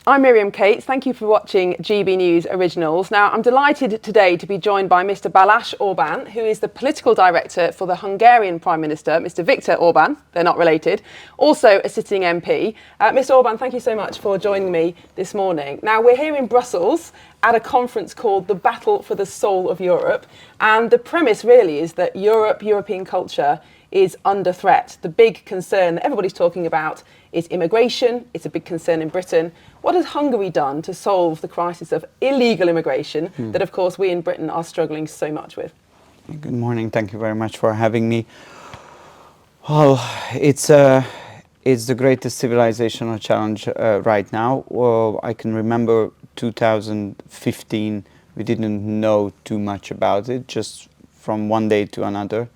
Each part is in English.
I'm Miriam Cates. Thank you for watching GB News Originals. Now, I'm delighted today to be joined by Mr. Balazs Orban, who is the political director for the Hungarian Prime Minister, Mr. Viktor Orban. They're not related. Also a sitting MP. Mr. Orban, thank you so much for joining me this morning. Now, we're here in Brussels at a conference called The Battle for the Soul of Europe. And the premise really is that European culture is under threat. The big concern that everybody's talking about is immigration. It's a big concern in Britain. What has Hungary done to solve the crisis of illegal immigration that, of course, we in Britain are struggling so much with? Good morning. Thank you very much for having me. Well, it's the greatest civilizational challenge right now. Well, I can remember 2015, we didn't know too much about it. Just from one day to another,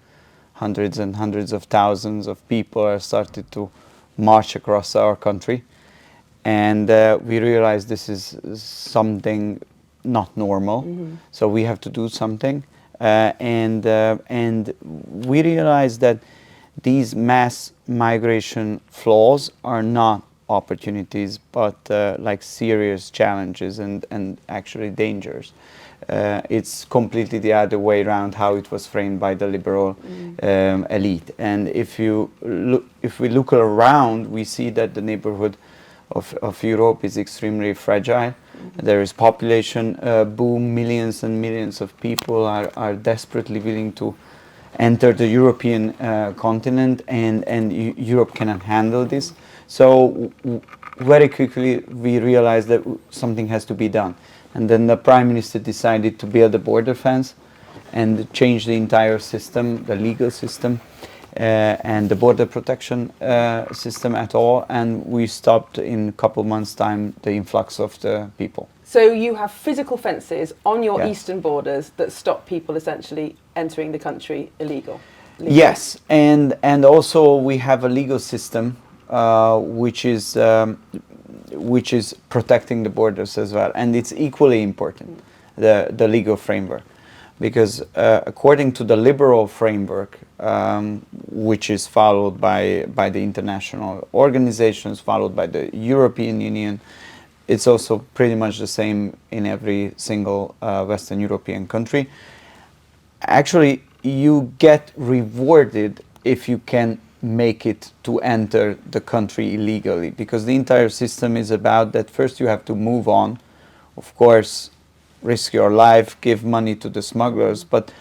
hundreds and hundreds of thousands of people started to march across our country. And we realized this is something not normal, so we have to do something. And we realized that these mass migration flows are not opportunities, but like serious challenges and actually dangers. It's completely the other way around how it was framed by the liberal elite. And if we look around, we see that the neighborhood of Europe is extremely fragile. There is population boom. Millions and millions of people are desperately willing to enter the European continent, and Europe cannot handle this. So very quickly we realized that something has to be done. And then the Prime Minister decided to build a border fence and change the entire system, the legal system, and the border protection system at all. And we stopped in a couple months' time the influx of the people. So you have physical fences on your eastern borders that stop people essentially entering the country illegally? Yes, and also we have a legal system which is protecting the borders as well, and it's equally important, the legal framework, because according to the liberal framework, which is followed by the international organizations, followed by the European Union, it's also pretty much the same in every single Western European country. Actually, you get rewarded if you can make it to enter the country illegally, because the entire system is about that. First you have to move on, of course, risk your life, give money to the smugglers, but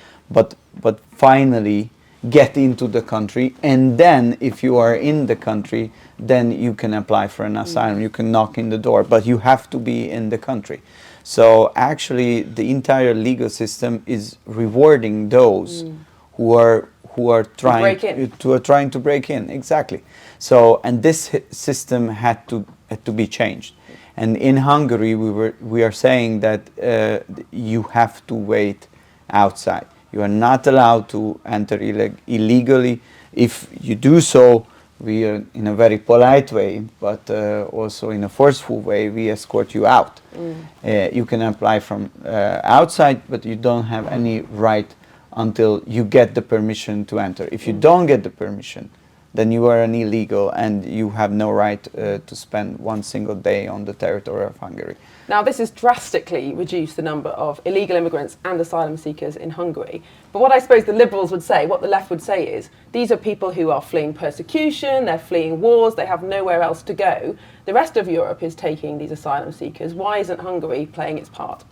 finally get into the country, and then if you are in the country, then you can apply for an asylum, you can knock in the door, but you have to be in the country. So actually the entire legal system is rewarding those who are trying to break in. Exactly. So, and this system had to be changed. And in Hungary, we are saying that you have to wait outside. You are not allowed to enter illegally. If you do so, we are in a very polite way, but also in a forceful way, we escort you out. You can apply from outside, but you don't have any right until you get the permission to enter. If you don't get the permission, then you are an illegal and you have no right to spend one single day on the territory of Hungary. Now, this has drastically reduced the number of illegal immigrants and asylum seekers in Hungary. But what I suppose the Liberals would say, what the left would say is, these are people who are fleeing persecution, they're fleeing wars, they have nowhere else to go. The rest of Europe is taking these asylum seekers. Why isn't Hungary playing its part?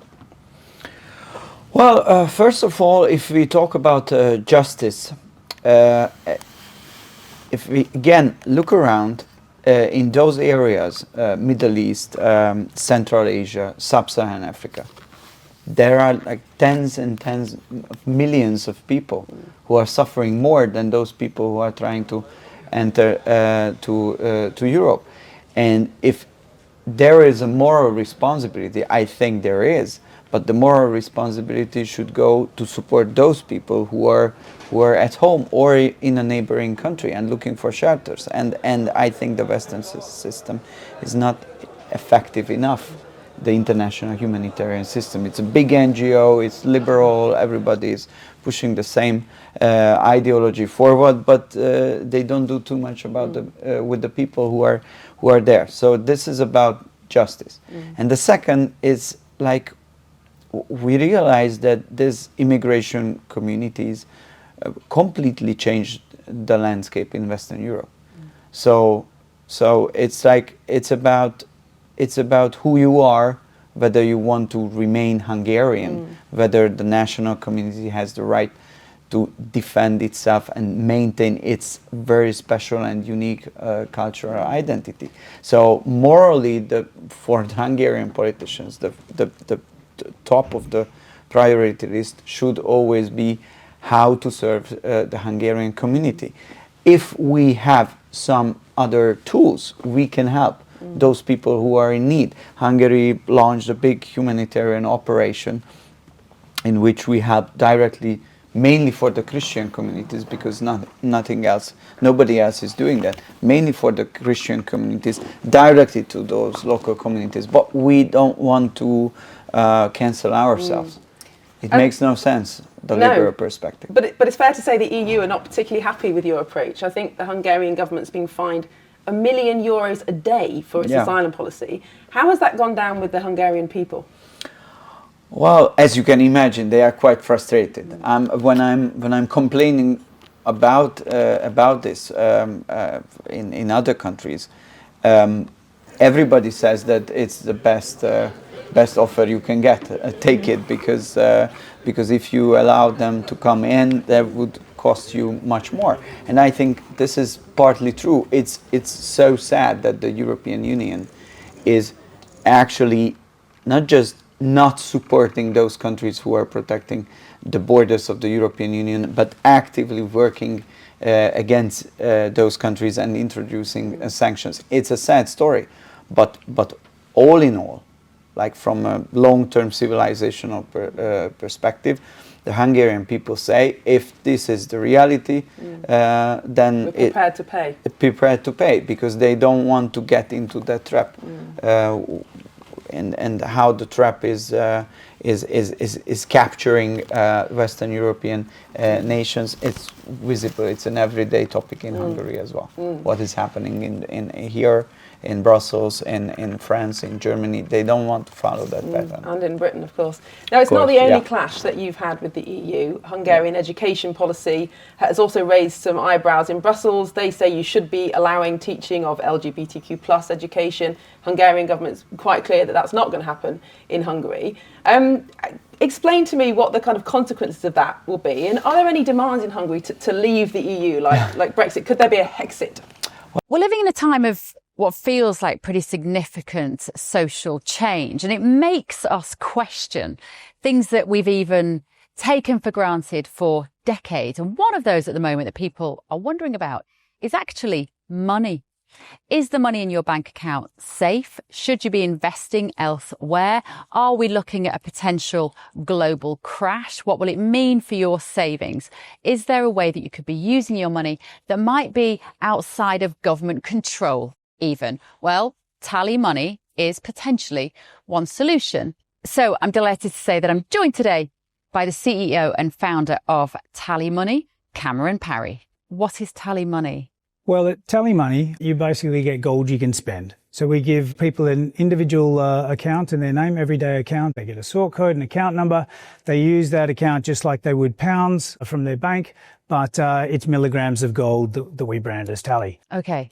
Well, first of all, if we talk about justice, if we again look around in those areas, Middle East, Central Asia, Sub-Saharan Africa, there are like tens and tens of millions of people who are suffering more than those people who are trying to enter to Europe. And if there is a moral responsibility, I think there is, but the moral responsibility should go to support those people who are at home or in a neighboring country and looking for shelters. And I think the Western system is not effective enough. The international humanitarian system. It's a big NGO, it's liberal, everybody is pushing the same ideology forward, but they don't do too much about with the people who are there. So this is about justice. And the second is like we realize that these immigration communities completely changed the landscape in Western Europe. So it's like it's about who you are, whether you want to remain Hungarian, whether the national community has the right to defend itself and maintain its very special and unique cultural identity. So morally, for the Hungarian politicians, the top of the priority list should always be how to serve the Hungarian community. If we have some other tools, we can help those people who are in need. Hungary launched a big humanitarian operation in which we help directly, mainly for the Christian communities, because nothing else, nobody else is doing that, mainly for the Christian communities, directly to those local communities. But we don't want to cancel ourselves. It makes no sense, the liberal perspective. But it's fair to say the EU are not particularly happy with your approach. I think the Hungarian government's being fined €1 million a day for its asylum policy. How has that gone down with the Hungarian people? Well, as you can imagine, they are quite frustrated. When I'm complaining about this in other countries, everybody says that it's the best offer you can get. Take it, because if you allow them to come in, that would cost you much more. And I think this is partly true. It's so sad that the European Union is actually not just not supporting those countries who are protecting the borders of the European Union, but actively working against those countries and introducing sanctions. It's a sad story, but all in all, like from a long-term civilizational perspective, the Hungarian people say, if this is the reality, then we're prepared to pay. Prepared to pay, because they don't want to get into that trap. And how the trap is capturing Western European nations, it's visible. It's an everyday topic in Hungary as well. What is happening in here, in Brussels, in France, in Germany, they don't want to follow that pattern. And in Britain, of course. Now, it's not the only clash that you've had with the EU. Hungarian education policy has also raised some eyebrows in Brussels. They say you should be allowing teaching of LGBTQ plus education. Hungarian government's quite clear that that's not going to happen in Hungary. Explain to me what the kind of consequences of that will be, and are there any demands in Hungary to leave the EU, like Brexit? Could there be a Hexit? We're living in a time of what feels like pretty significant social change, and it makes us question things that we've even taken for granted for decades. And one of those at the moment that people are wondering about is actually money. Is the money in your bank account safe? Should you be investing elsewhere? Are we looking at a potential global crash? What will it mean for your savings? Is there a way that you could be using your money that might be outside of government control even? Well, TallyMoney is potentially one solution. So I'm delighted to say that I'm joined today by the CEO and founder of TallyMoney, Cameron Parry. What is TallyMoney? Well, at TallyMoney, you basically get gold you can spend. So we give people an individual account in their name, everyday account. They get a sort code, an account number. They use that account just like they would pounds from their bank, but it's milligrams of gold that we brand as Tally. Okay.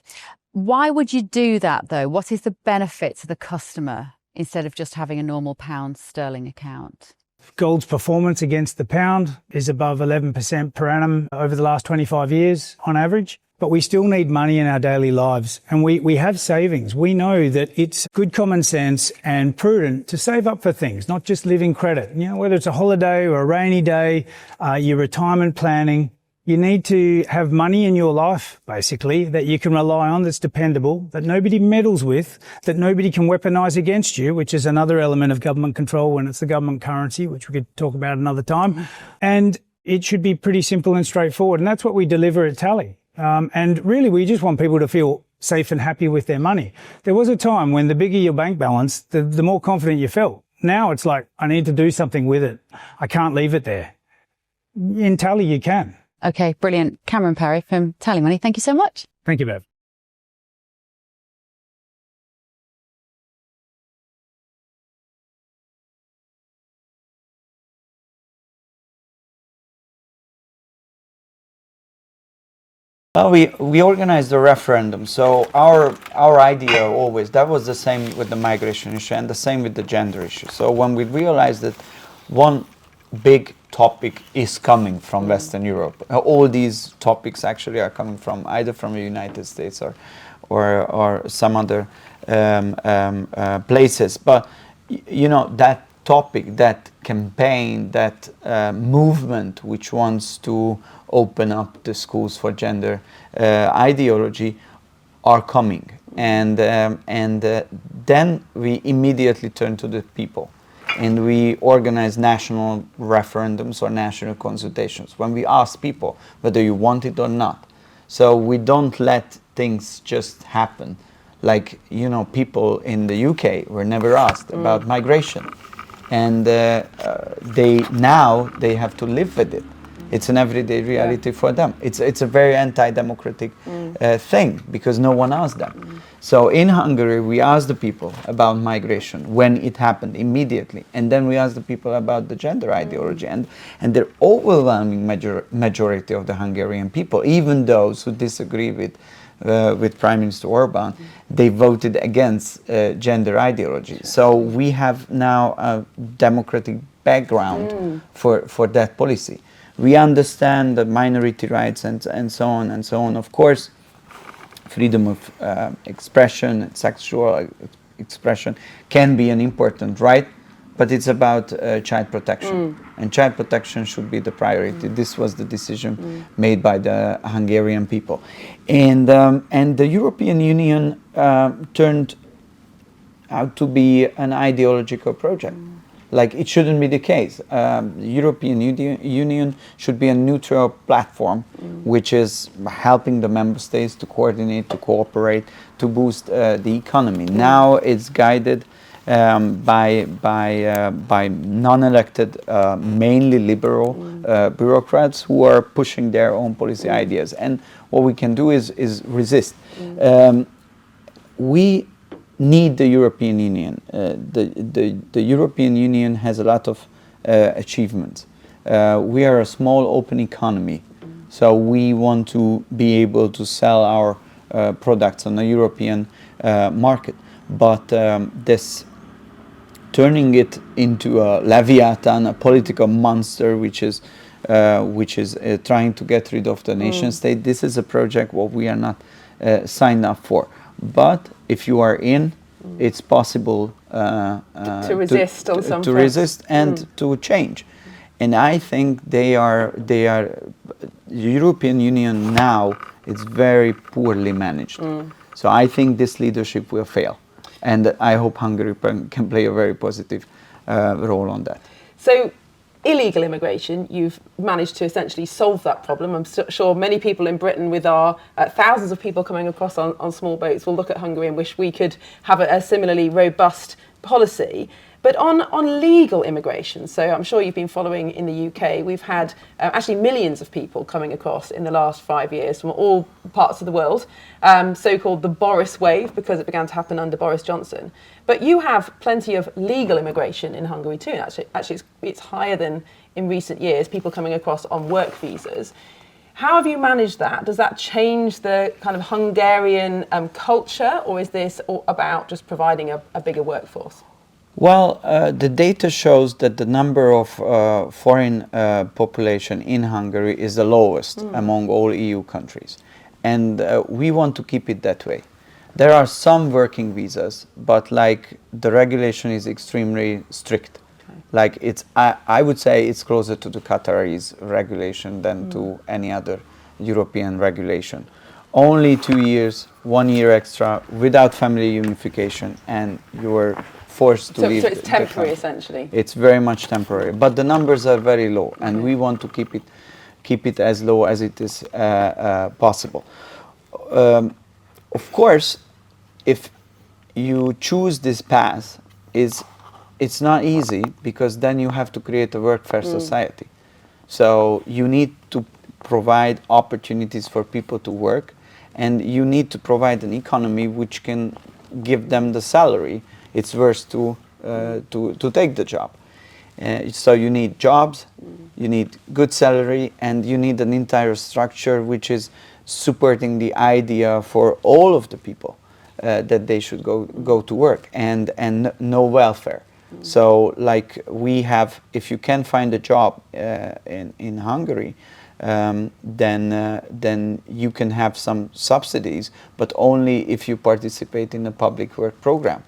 Why would you do that, though? What is the benefit to the customer instead of just having a normal pound sterling account? Gold's performance against the pound is above 11% per annum over the last 25 years on average. But we still need money in our daily lives, and we have savings. We know that it's good common sense and prudent to save up for things, not just living credit. You know, whether it's a holiday or a rainy day, your retirement planning, you need to have money in your life, basically, that you can rely on, that's dependable, that nobody meddles with, that nobody can weaponize against you, which is another element of government control when it's the government currency, which we could talk about another time. And it should be pretty simple and straightforward, and that's what we deliver at Tally. And really, we just want people to feel safe and happy with their money. There was a time when the bigger your bank balance, the more confident you felt. Now it's like, I need to do something with it. I can't leave it there. In Tally, you can. Okay, brilliant. Cameron Parry from TallyMoney. Thank you so much. Thank you, Bev. Well, we organized a referendum. So our idea always, that was the same with the migration issue and the same with the gender issue. So when we realized that one big topic is coming from Western Europe, all these topics actually are coming from either from the United States or some other places. But you know, that topic, that campaign, that movement which wants to open up the schools for gender ideology are coming, and then we immediately turn to the people, and we organize national referendums or national consultations when we ask people whether you want it or not. So we don't let things just happen. Like, you know, people in the UK were never asked about migration, and they have to live with it. It's an everyday reality for them. It's a very anti-democratic thing, because no one asked them. So in Hungary, we asked the people about migration when it happened immediately, and then we asked the people about the gender ideology, and the overwhelming majority of the Hungarian people, even those who disagree with Prime Minister Orban, they voted against gender ideology. So we have now a democratic background for that policy. We understand the minority rights and so on and so on. Of course, freedom of expression and sexual expression can be an important right, but it's about child protection. And child protection should be the priority. This was the decision made by the Hungarian people. And the European Union turned out to be an ideological project. Like, it shouldn't be the case. The European Union should be a neutral platform which is helping the member states to coordinate, to cooperate, to boost the economy. Now it's guided by non-elected, mainly liberal bureaucrats who are pushing their own policy ideas. And what we can do is resist. We need the European Union. The European Union has a lot of achievements. We are a small open economy, so we want to be able to sell our products on the European market. But this turning it into a leviathan, a political monster, which is trying to get rid of the nation state, this is a project what we are not signed up for. But if you are in, it's possible to resist on some to resist and to change. And I think the European Union now is very poorly managed. So I think this leadership will fail, and I hope Hungary can play a very positive role on that. So, illegal immigration, you've managed to essentially solve that problem. I'm sure many people in Britain, with our thousands of people coming across on small boats, will look at Hungary and wish we could have a similarly robust policy. But on legal immigration, so I'm sure you've been following in the UK, we've had actually millions of people coming across in the last 5 years from all parts of the world, so-called the Boris wave, because it began to happen under Boris Johnson. But you have plenty of legal immigration in Hungary too. Actually it's higher than in recent years, people coming across on work visas. How have you managed that? Does that change the kind of Hungarian culture, or is this about just providing a bigger workforce? Well, the data shows that the number of foreign population in Hungary is the lowest among all EU countries. And we want to keep it that way. There are some working visas, but like the regulation is extremely strict. Okay. Like I would say it's closer to the Qataris regulation than to any other European regulation. Only 2 years, 1 year extra, without family unification, and you are forced to leave. So it's temporary, essentially. It's very much temporary, but the numbers are very low, and we want to keep it as low as it is possible. Of course, if you choose this path, it's not easy, because then you have to create a workfare society. So you need to provide opportunities for people to work, and you need to provide an economy which can give them the salary it's worth to take the job. So you need jobs, you need good salary, and you need an entire structure which is supporting the idea for all of the people that they should go to work and no welfare. So like we have, if you can find a job in Hungary, then you can have some subsidies, but only if you participate in a public work program.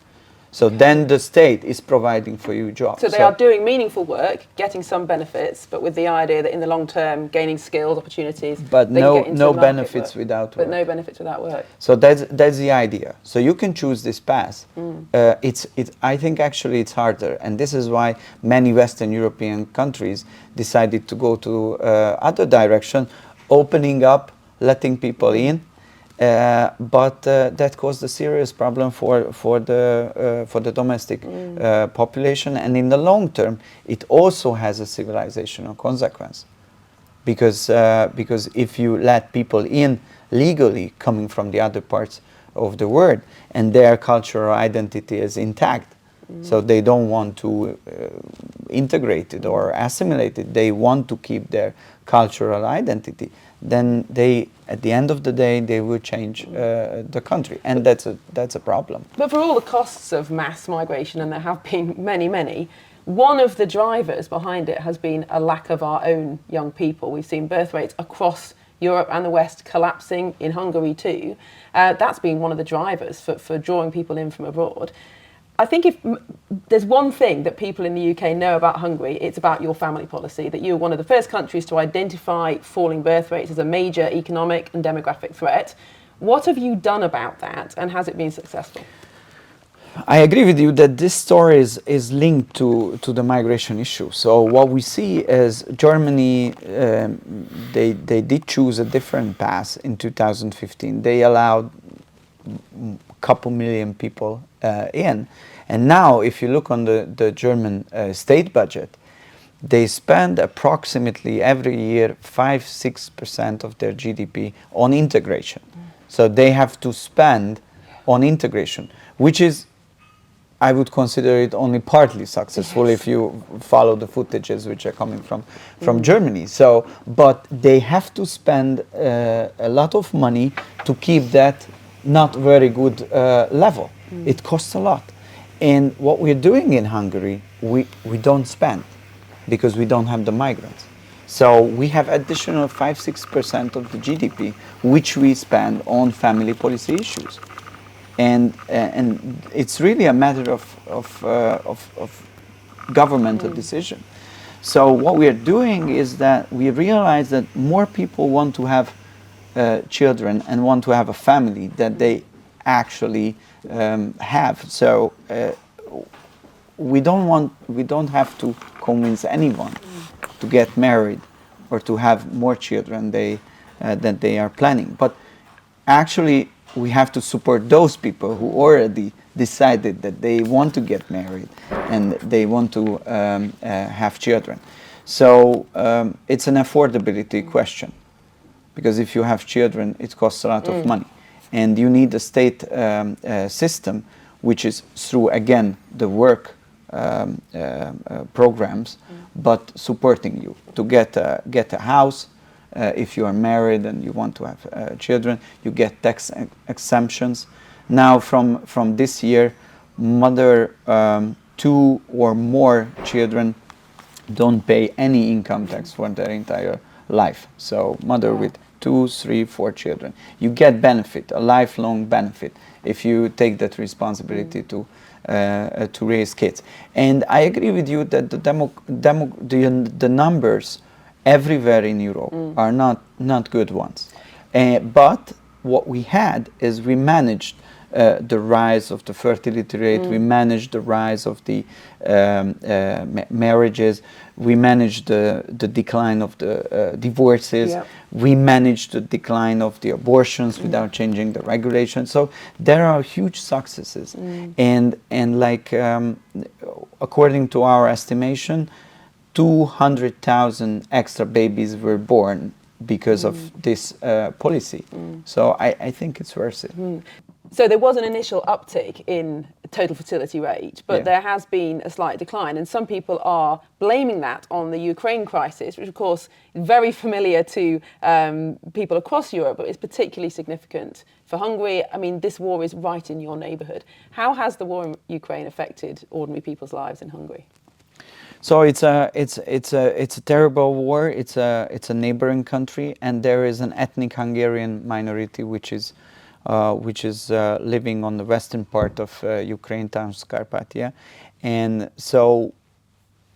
So then the state is providing for you jobs. So they are doing meaningful work, getting some benefits, but with the idea that in the long term, gaining skills, opportunities. But no benefits without work. But no benefits without work. So that's the idea. So you can choose this path. I think actually it's harder, and this is why many Western European countries decided to go to other direction, opening up, letting people in. But that caused a serious problem for the domestic population, and in the long term, it also has a civilizational consequence, because if you let people in legally coming from the other parts of the world, and their cultural identity is intact, so they don't want to integrate it or assimilate it, they want to keep their cultural identity, then they, at the end of the day, they will change the country, and that's a problem. But for all the costs of mass migration, and there have been many, one of the drivers behind it has been a lack of our own young people. We've seen birth rates across Europe and the West collapsing, in Hungary too. That's been one of the drivers for drawing people in from abroad. I think if there's one thing that people in the UK know about Hungary, it's about your family policy, that you're one of the first countries to identify falling birth rates as a major economic and demographic threat. What have you done about that, and has it been successful? I agree with you that this story is linked to the migration issue. So what we see is Germany, they did choose a different path in 2015. They allowed a couple million people in. And now, if you look on the German state budget, they spend approximately every year 5-6% of their GDP on integration. So they have to spend on integration, which is, I would consider it only partly successful if you follow the footages which are coming from Germany. So, but they have to spend a lot of money to keep that not very good level. It costs a lot. And what we're doing in Hungary, we don't spend because we don't have the migrants. So we have additional 5-6% of the GDP which we spend on family policy issues. And it's really a matter of governmental decision. So what we are doing is that we realize that more people want to have children and want to have a family that they actually have. So we don't have to convince anyone to get married or to have more children than they are planning. But actually, we have to support those people who already decided that they want to get married and they want to have children. So it's an affordability question, because if you have children, it costs a lot of money. And you need a state system which is through, again, the work programs, but supporting you to get a house. If you are married and you want to have children, you get tax exemptions. Now from this year, mother 2 or more children don't pay any income tax for their entire life. So mother with 2, 3, 4 children, you get benefit, a lifelong benefit, if you take that responsibility to raise kids. And I agree with you that the numbers everywhere in Europe are not good ones. But what we had is we managed the rise of the fertility rate, we managed the rise of the marriages, we managed the decline of the divorces, we managed the decline of the abortions without changing the regulations. So there are huge successes. And like according to our estimation, 200,000 extra babies were born because of this policy. So I think it's worth it. So there was an initial uptick in total fertility rate, but Yeah. there has been a slight decline. And some people are blaming that on the Ukraine crisis, which of course is very familiar to people across Europe, but is particularly significant for Hungary. I mean, this war is right in your neighbourhood. How has the war in Ukraine affected ordinary people's lives in Hungary? So it's a terrible war. It's a neighboring country, and there is an ethnic Hungarian minority which is living on the western part of Ukraine, Transcarpathia, and so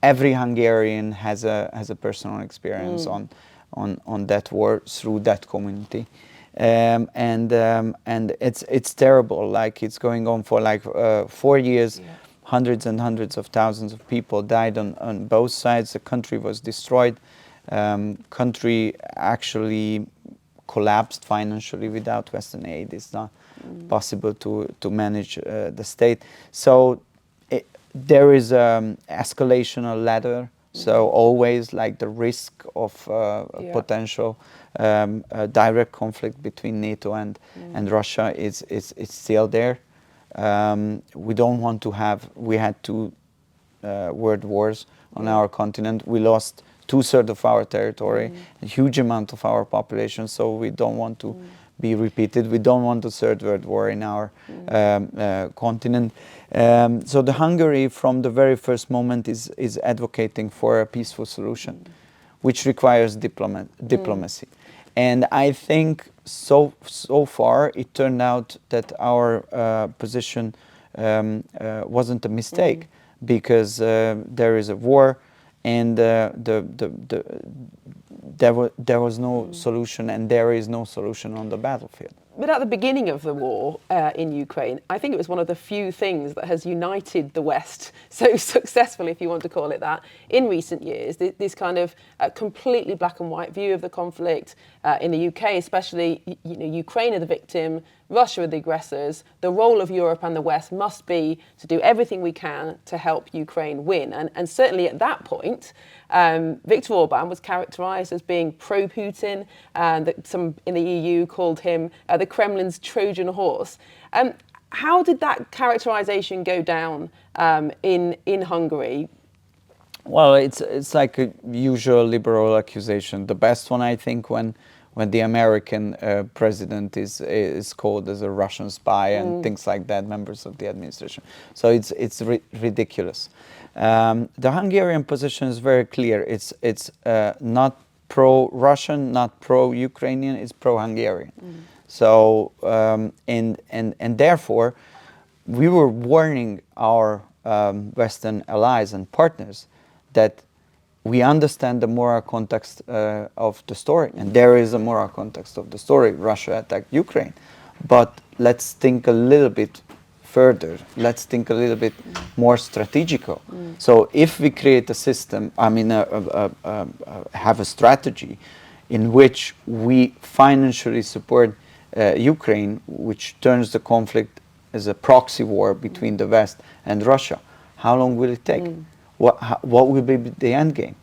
every Hungarian has a personal experience on that war through that community, and it's terrible. Like, it's going on for like 4 years. Yeah. Hundreds and hundreds of thousands of people died on both sides. The country was destroyed. Country actually collapsed financially without Western aid. It's not possible to manage the state. So there is escalation ladder. So always, like, the risk of potential direct conflict between NATO and Russia is still there. We don't want to have. We had two world wars on our continent. We lost 2/3 of our territory, a huge amount of our population. So we don't want to be repeated. We don't want a third world war in our continent. So the Hungary, from the very first moment, is advocating for a peaceful solution, which requires diplomacy. And I think so far it turned out that our position wasn't a mistake, because there is a war, and there was no solution, and there is no solution on the battlefield. But at the beginning of the war in Ukraine, I think it was one of the few things that has united the West so successfully, if you want to call it that, in recent years. This kind of completely black and white view of the conflict in the UK, especially, Ukraine are the victim, Russia are the aggressors. The role of Europe and the West must be to do everything we can to help Ukraine win. And certainly at that point, Viktor Orban was characterised as being pro-Putin, and that some in the EU called him the Kremlin's Trojan horse. How did that characterisation go down in Hungary? Well, it's like a usual liberal accusation. The best one, I think, when the American president is called as a Russian spy and things like that, members of the administration. So it's ridiculous. The Hungarian position is very clear. It's not pro-Russian, not pro-Ukrainian. It's pro-Hungarian. So and therefore, we were warning our Western allies and partners that we understand the moral context of the story, and there is a moral context of the story. Russia attacked Ukraine, but let's think a little bit further. Let's think a little bit more strategical. So if we create a system, have a strategy in which we financially support Ukraine, which turns the conflict as a proxy war between the West and Russia, how long will it take? What will be the end game?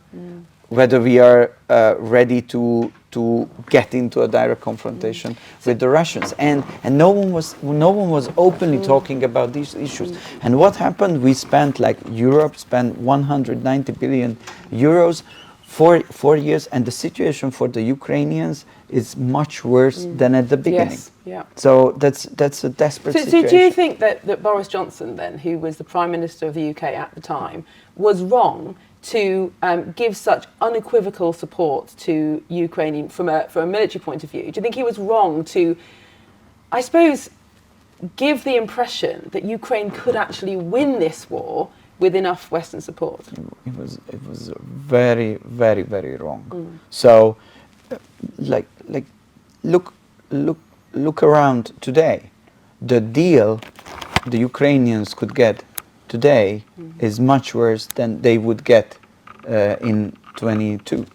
Whether we are ready to get into a direct confrontation with the Russians, and no one was openly talking about these issues. And what happened? We spent, like, Europe spent 190 billion euros for 4 years, and the situation for the Ukrainians is much worse than at the beginning. Yes, yeah. So that's a desperate situation. So do you think that Boris Johnson, then, who was the Prime Minister of the UK at the time, was wrong to give such unequivocal support to Ukraine from a military point of view? Do you think he was wrong to, I suppose, give the impression that Ukraine could actually win this war with enough Western support? It was very, very, very wrong. So, look around today. The deal the Ukrainians could get today is much worse than they would get in 22.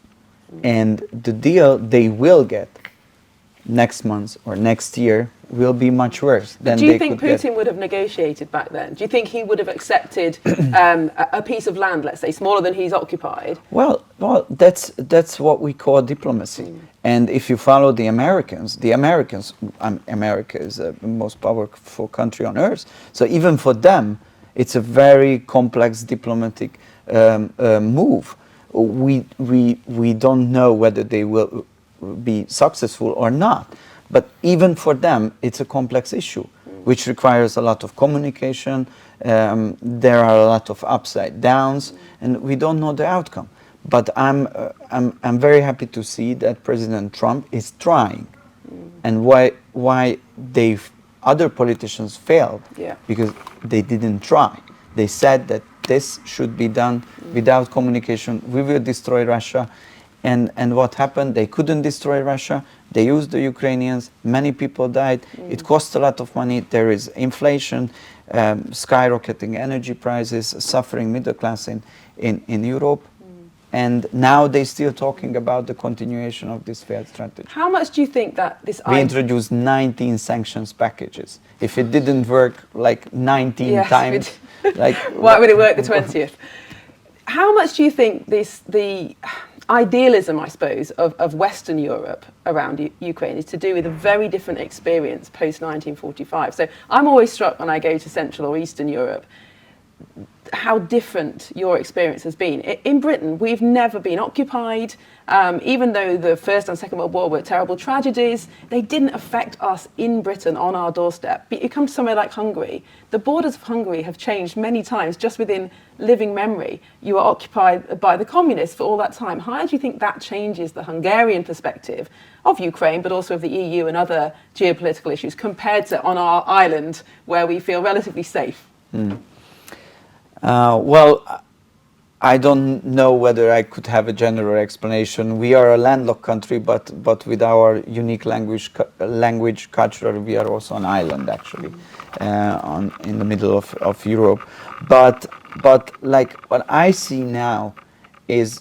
And the deal they will get next month or next year will be much worse than Do you they think could Putin get. would have negotiated back then? Do you think he would have accepted a piece of land, let's say, smaller than he's occupied? Well, that's what we call diplomacy. And if you follow the Americans, America is the most powerful country on earth. So even for them, it's a very complex diplomatic move. We don't know whether they will be successful or not. But even for them, it's a complex issue, which requires a lot of communication. There are a lot of upside downs, and we don't know the outcome. But I'm very happy to see that President Trump is trying, and why other politicians failed, because they didn't try. They said that this should be done without communication. We will destroy Russia. And what happened? They couldn't destroy Russia. They used the Ukrainians. Many people died. It cost a lot of money. There is inflation, skyrocketing energy prices, suffering middle class in Europe. And now they're still talking about the continuation of this failed strategy. How much do you think that this... We introduced 19 sanctions packages. If it didn't work like 19 times... like, why would it work the 20th? How much do you think the idealism, I suppose, of Western Europe around Ukraine is to do with a very different experience post-1945? So I'm always struck when I go to Central or Eastern Europe how different your experience has been. In Britain, we've never been occupied. Even though the First and Second World War were terrible tragedies, they didn't affect us in Britain on our doorstep. But you come to somewhere like Hungary, the borders of Hungary have changed many times just within living memory. You were occupied by the communists for all that time. How do you think that changes the Hungarian perspective of Ukraine, but also of the EU and other geopolitical issues compared to on our island where we feel relatively safe? Well, I don't know whether I could have a general explanation. We are a landlocked country, but with our unique language culture, we are also an island actually, in the middle of Europe. But like what I see now is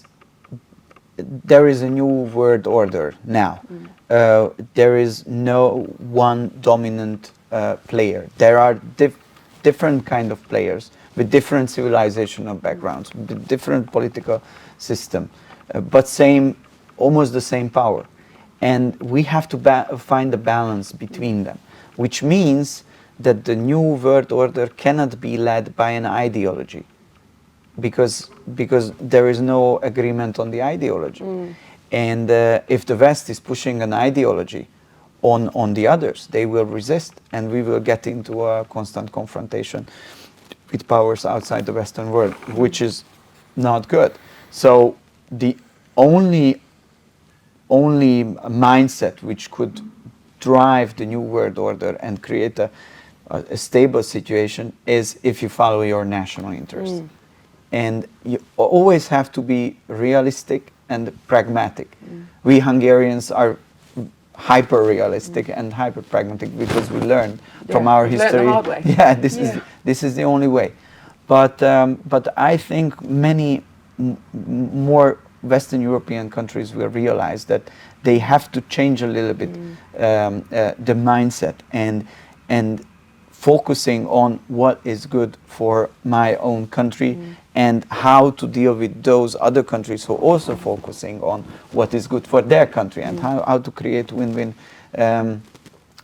there is a new world order now. There is no one dominant player. There are different kind of players with different civilizational backgrounds, with different political system, but almost the same power. And we have to find a balance between them, which means that the new world order cannot be led by an ideology, because there is no agreement on the ideology. And if the West is pushing an ideology on the others, they will resist, and we will get into a constant confrontation with powers outside the Western world, which is not good. So the only mindset which could drive the new world order and create a stable situation is if you follow your national interest. And you always have to be realistic and pragmatic. We Hungarians are hyper-realistic and hyper-pragmatic because we learned from our history. Learned the hard way. Yeah, this is the only way. But I think many more Western European countries will realize that they have to change a little bit the mindset and focusing on what is good for my own country and how to deal with those other countries who are also focusing on what is good for their country and how to create win-win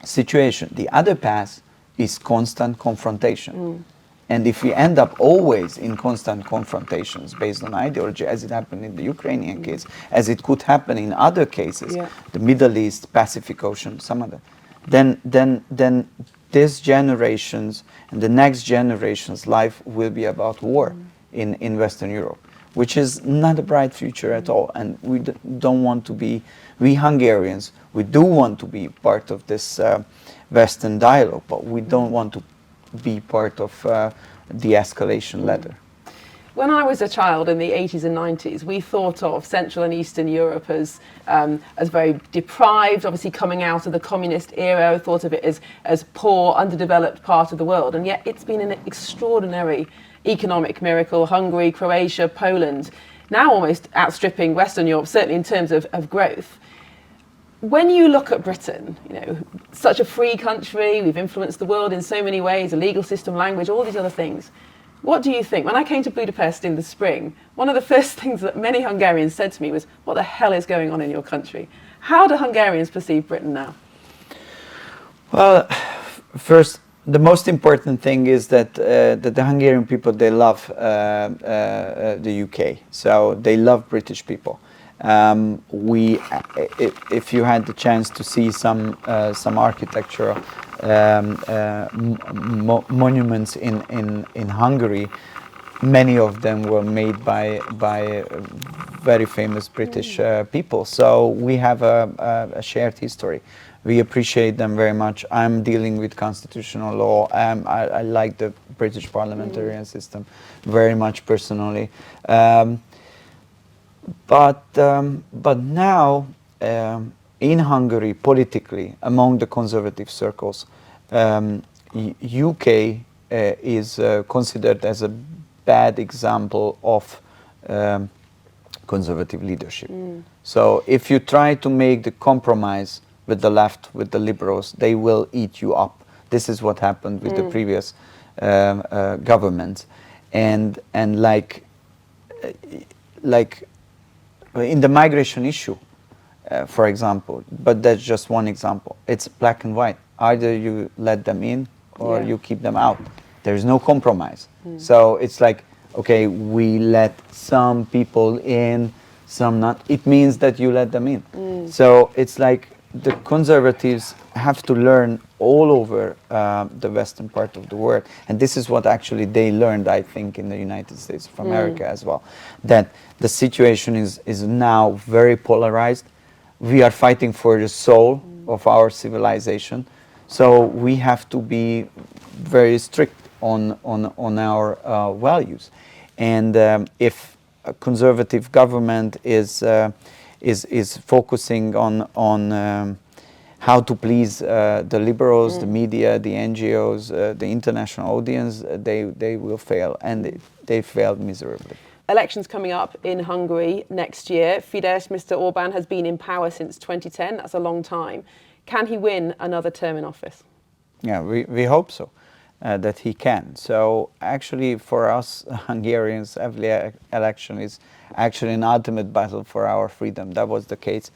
situation. The other path is constant confrontation. And if we end up always in constant confrontations based on ideology, as it happened in the Ukrainian case, as it could happen in other cases, the Middle East, Pacific Ocean, some other, then this generation's and the next generation's life will be about war in Western Europe, which is not a bright future at all. And we don't want to be, we Hungarians, we do want to be part of this Western dialogue, but we don't want to be part of the escalation ladder. When I was a child in the 80s and 90s, we thought of Central and Eastern Europe as very deprived, obviously coming out of the communist era, thought of it as poor, underdeveloped part of the world. And yet it's been an extraordinary economic miracle. Hungary, Croatia, Poland, now almost outstripping Western Europe, certainly in terms of growth. When you look at Britain, you know, such a free country, we've influenced the world in so many ways, a legal system, language, all these other things. What do you think? When I came to Budapest in the spring, one of the first things that many Hungarians said to me was, what the hell is going on in your country? How do Hungarians perceive Britain now? Well, first, the most important thing is that the Hungarian people, they love the UK, so they love British people. If you had the chance to see some architectural monuments in Hungary, many of them were made by very famous British people. So we have a shared history. We appreciate them very much. I'm dealing with constitutional law. I like the British parliamentarian system very much personally. But now in Hungary, politically, among the conservative circles, UK is considered as a bad example of conservative leadership. So if you try to make the compromise with the left, with the liberals, they will eat you up. This is what happened with the previous government, and like in the migration issue, for example, but that's just one example. It's black and white. Either you let them in or you keep them out. There's no compromise. So it's like, okay, we let some people in, some not. It means that you let them in. So it's like the conservatives have to learn all over the western part of the world, and this is what actually they learned, I think, in the United States of America as well, that the situation is now very polarized. We are fighting for the soul of our civilization, so we have to be very strict on our values. And if a conservative government is focusing on how to please the liberals, the media, the NGOs, the international audience, they will fail, and they failed miserably. Elections coming up in Hungary next year. Fidesz, Mr. Orban, has been in power since 2010. That's a long time. Can he win another term in office? Yeah, we hope so, that he can. So actually for us Hungarians, every election is actually an ultimate battle for our freedom. That was the case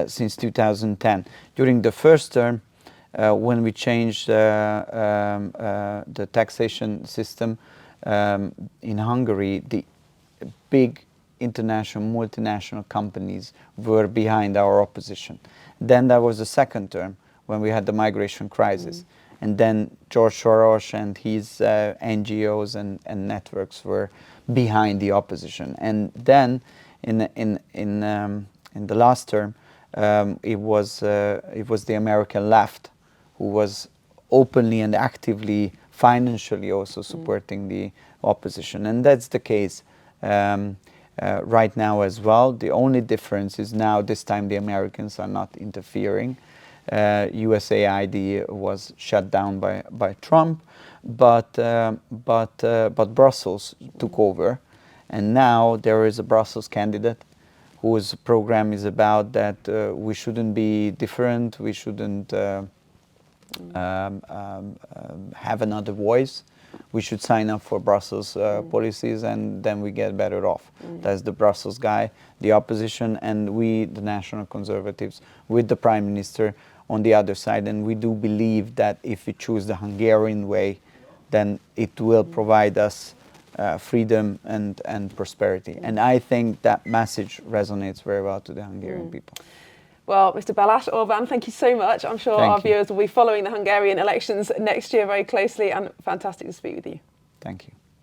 since 2010. During the first term, when we changed the taxation system in Hungary, the big international, multinational companies were behind our opposition. Then there was the second term when we had the migration crisis. And then George Soros and his NGOs and networks were behind the opposition. And then in the last term, it was the American left who was openly and actively, financially also supporting the opposition. And that's the case right now as well. The only difference is now this time the Americans are not interfering. USAID was shut down by Trump, but Brussels took over, and now there is a Brussels candidate whose program is about that we shouldn't be different, we shouldn't have another voice. We should sign up for Brussels policies, and then we get better off. That's the Brussels guy, the opposition, and we, the National Conservatives, with the Prime Minister on the other side. And we do believe that if we choose the Hungarian way, then it will provide us freedom and prosperity. And I think that message resonates very well to the Hungarian people. Well, Mr. Balazs Orban, thank you so much. I'm sure our viewers will be following the Hungarian elections next year very closely, and fantastic to speak with you. Thank you.